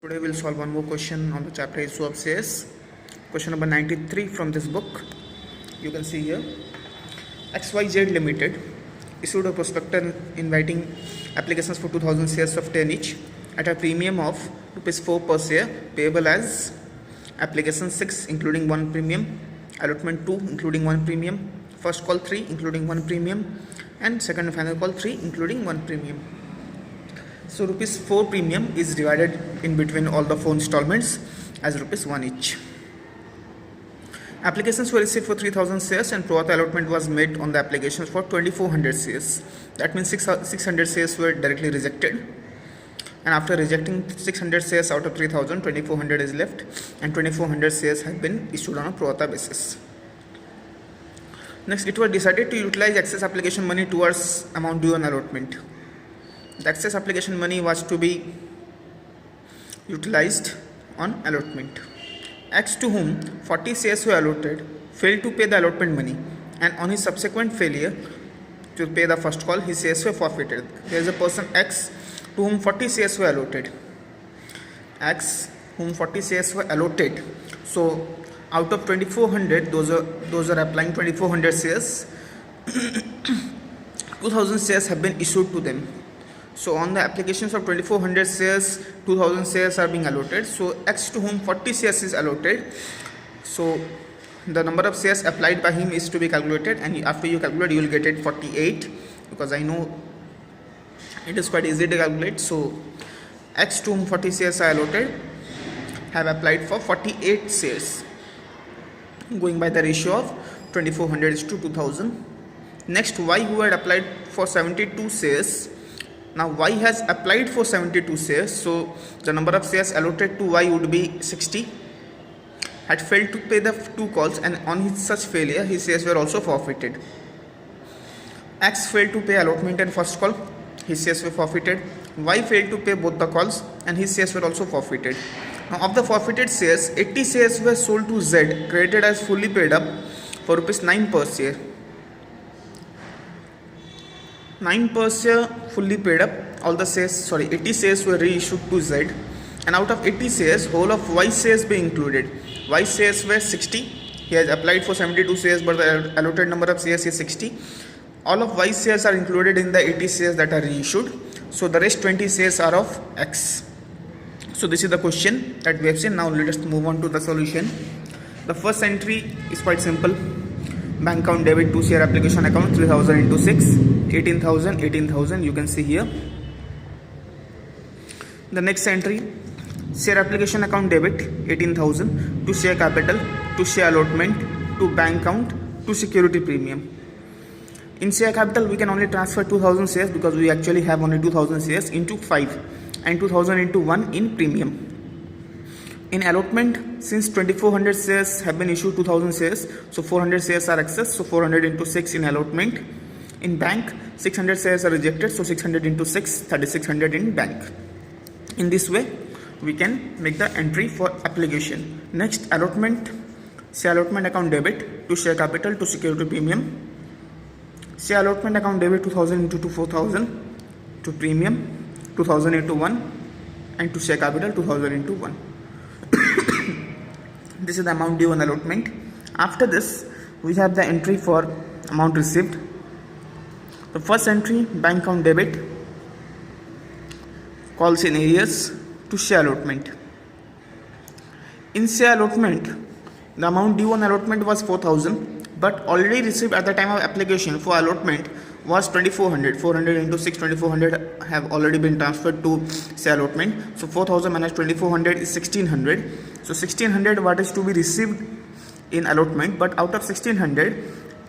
Today we'll solve one more question on the chapter issue of shares. Question number 93 from this book. You can see here XYZ Limited issued a prospectus inviting applications for 2000 shares of 10 each at a premium of ₹4 per share payable as application 6 including 1 premium, allotment 2 including 1 premium, first call 3 including 1 premium, and second and final call 3 including 1 premium. So ₹4 premium is divided in between all the 4 installments as ₹1 each. Applications were received for 3000 shares and pro rata allotment was made on the applications for 2400 shares. That means 600 shares were directly rejected. And after rejecting 600 shares out of 3000, 2400 is left and 2400 shares have been issued on a pro rata basis. Next, it was decided to utilize excess application money towards amount due on allotment. The excess application money was to be utilized on allotment. X, to whom 40 shares were allotted, failed to pay the allotment money, and on his subsequent failure to pay the first call, his shares were forfeited. There is a person X to whom 40 shares were allotted. X, whom 40 shares were allotted. So out of 2400, those are applying 2400 shares. 2000 shares have been issued to them. So on the applications of 2400 shares, 2000 shares are being allotted. So X, to whom 40 shares is allotted, so the number of shares applied by him is to be calculated, and after you calculate you will get it 48, because I know it is quite easy to calculate. So X, to whom 40 shares are allotted, have applied for 48 shares, going by the ratio of 2400 to 2000. Next, Y, who had applied for 72 shares. Now Y has applied for 72 shares, so the number of shares allotted to Y would be 60. Had failed to pay the 2 calls, and on his such failure his shares were also forfeited. X failed to pay allotment and first call, his shares were forfeited. Y failed to pay both the calls and his shares were also forfeited. Now of the forfeited shares, 80 shares were sold to Z, credited as fully paid up for ₹9 per share. 9 per share fully paid up. All the shares, 80 shares were reissued to Z, and out of 80 shares, whole of Y shares be included. Y shares were 60. He has applied for 72 shares, but the allotted number of shares is 60. All of Y shares are included in the 80 shares that are reissued. So the rest 20 shares are of X. So this is the question that we have seen. Now let us move on to the solution. The first entry is quite simple. Bank account debit to share application account 3000 into 6, 18,000, 18,000, you can see here. The next entry, share application account debit 18,000 to share capital, to share allotment, to bank account, to security premium. In share capital we can only transfer 2000 shares because we actually have only 2000 shares into 5, and 2000 into 1 in premium. In allotment, since 2400 shares have been issued 2000 shares, so 400 shares are excess, so 400 into 6 in allotment. In bank, 600 shares are rejected, so 600 into 6, 3600 in bank. In this way, we can make the entry for application. Next, allotment, share allotment account debit to share capital to security premium. Share allotment account debit 2000 into 4000 to premium, 2000 into 1, and to share capital 2000 into 1. This is the amount due on allotment. After this, we have the entry for amount received. The first entry, bank account debit, calls in arrears to share allotment. In share allotment, the amount due on allotment was 4000, but already received at the time of application for allotment was 2400. 400 into 6, 2400 have already been transferred to share allotment. So 4000 minus 2400 is 1600. So 1600 what is to be received in allotment, but out of 1600,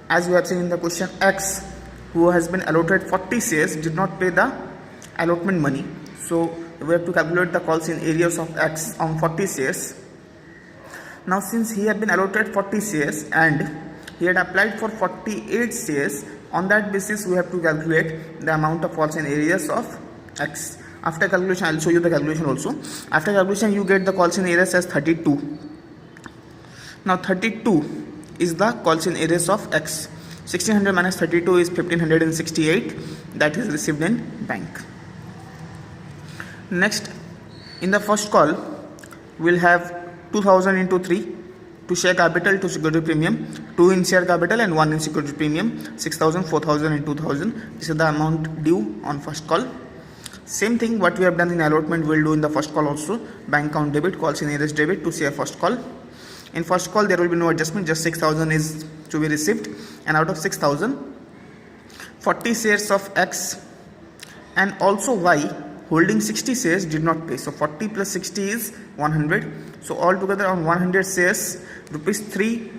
as we have seen in the question, X, who has been allotted 40 shares, did not pay the allotment money. So we have to calculate the calls in arrears of X on 40 shares. Now since he had been allotted 40 shares and he had applied for 48 shares, on that basis we have to calculate the amount of calls in arrears of X. After calculation, I will show you the calculation also. After calculation, you get the calls in arrears as 32. Now 32 is the calls in arrears of X. 1600 minus 32 is 1568, that is received in bank. Next, In the first call, we'll have 2000 into 3 to share capital to security premium, 2 in share capital and 1 in security premium, 6000, 4000 and 2000. This is the amount due on first call. Same thing what we have done in allotment we'll do in the first call also. Bank account debit, call scenarios debit to share first call. In first call there will be no adjustment, just 6000 is to be received, and out of 6000, 40 shares of X and also Y holding 60 shares did not pay. So 40 plus 60 is 100. So altogether on 100 shares, rupees 3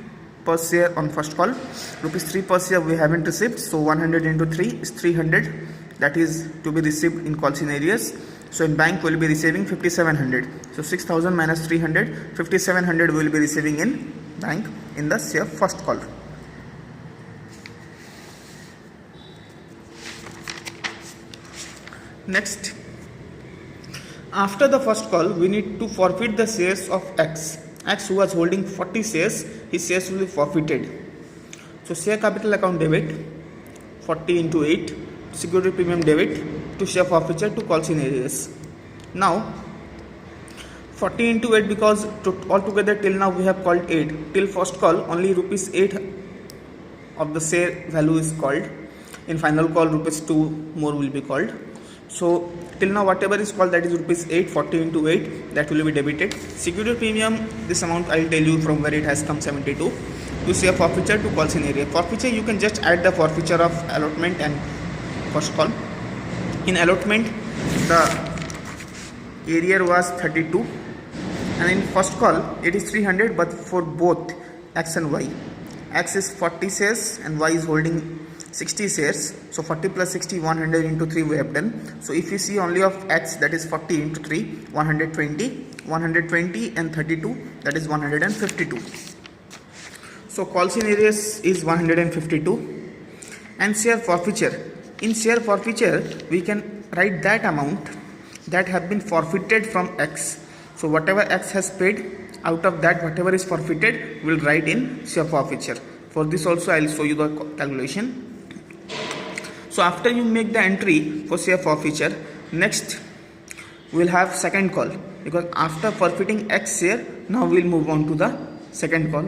per share on first call. Rupees 3 per share we haven't received. So 100 into 3 is 300. That is to be received in call scenarios. So in bank we will be receiving 5700. So 6000 minus 300, 5700 we will be receiving in bank in the share first call. Next, after the first call, we need to forfeit the shares of X. X who was holding 40 shares, his shares will be forfeited. So share capital account debit, 40 into 8, security premium debit to share forfeiture to call scenarios. Now, 40 into 8 because altogether till now we have called 8. Till first call, only rupees 8 of the share value is called. In final call, rupees 2 more will be called. So till now whatever is called, that is rupees 8, 40 into 8, that will be debited. Security premium, this amount I'll tell you from where it has come, 72. To say a forfeiture to call scenario. Forfeiture, you can just add the forfeiture of allotment and first call. In allotment, the area was 32 and in first call it is 300, but for both X and Y. X is 40 shares and Y is holding 60 shares. So 40 plus 60, 100 into 3 we have done. So if you see only of X, that is 40 into 3, 120, 120 and 32, that is 152. So call scenarios is 152. And share forfeiture. In share forfeiture, we can write that amount that have been forfeited from X. So whatever X has paid, out of that whatever is forfeited, we'll write in share forfeiture. For this also I'll show you the calculation. So after you make the entry for share forfeiture, next we'll have second call, because after forfeiting X share, now we'll move on to the second call.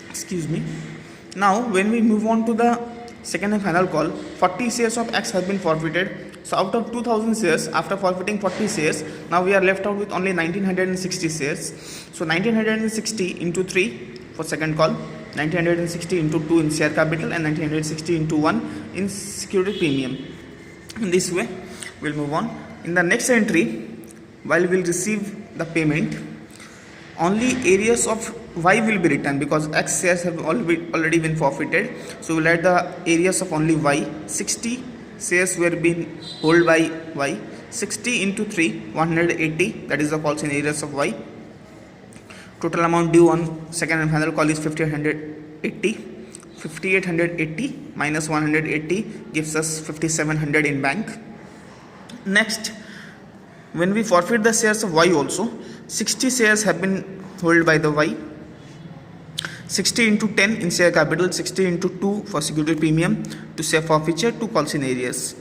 Excuse me. Now when we move on to the second and final call, 40 shares of X have been forfeited. So out of 2000 shares, after forfeiting 40 shares, now we are left out with only 1960 shares. So 1960 into 3 for second call, 1960 into 2 in share capital and 1960 into 1 in security premium. In this way we'll move on. In the next entry, while we'll receive the payment, only areas of Y will be written because X shares have already been forfeited. So we'll add the areas of only Y. 60 shares were being held by Y. 60 into 3, 180, that is the calls in areas of Y. Total amount due on second and final call is 5880. 5880 minus 180 gives us 5700 in bank. Next, when we forfeit the shares of Y also, 60 shares have been held by the Y. 60 into 10 in share capital, 60 into 2 for security premium to share forfeiture to call scenarios,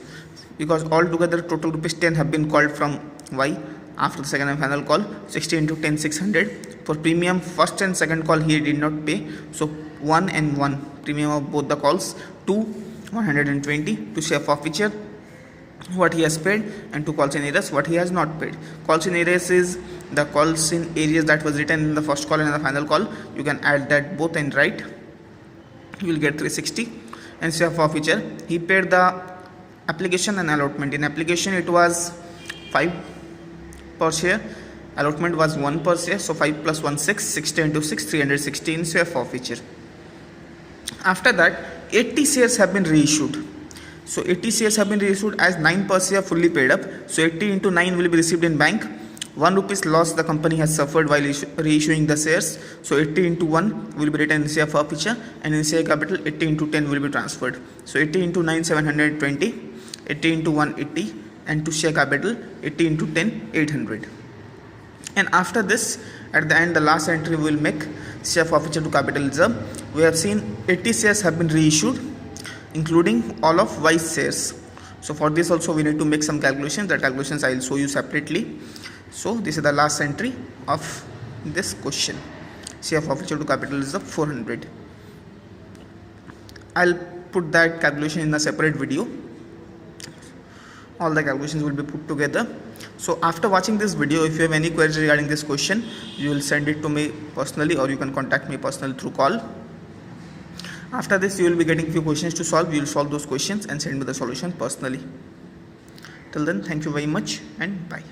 because altogether total rupees 10 have been called from Y after the second and final call. 60 into 10, 600. For premium first and second call he did not pay, so 1 and 1 premium of both the calls. 2, 120 to share forfeiture what he has paid, and to calls in areas what he has not paid. Calls in areas is the calls in areas that was written in the first call and the final call. You can add that both and write, you will get 360. And share forfeiture, he paid the application and allotment. In application it was 5 per share, allotment was 1 per share, so 5 plus 1 6, 60 into 6, 360 in share forfeiture. After that 80 shares have been reissued. So 80 shares have been reissued as 9 per share fully paid up. So 80 into 9 will be received in bank. 1 rupees loss the company has suffered while reissuing the shares. So 80 into 1 will be written in share forfeiture, and in share capital 80 into 10 will be transferred. So 80 into 9, 720, 80 into 1, 80, and to share capital 80 into 10, 800. And after this, at the end, the last entry we will make share forfeiture to capital reserve. We have seen 80 shares have been reissued, including all of Y shares. So for this also we need to make some calculations. The calculations I will show you separately. So this is the last entry of this question. CF of ratio to capital is of 400. I'll put that calculation in a separate video. All the calculations will be put together. So after watching this video, if you have any queries regarding this question, you will send it to me personally, or you can contact me personally through call. After this, you will be getting few questions to solve. You will solve those questions and send me the solution personally. Till then, thank you very much and bye.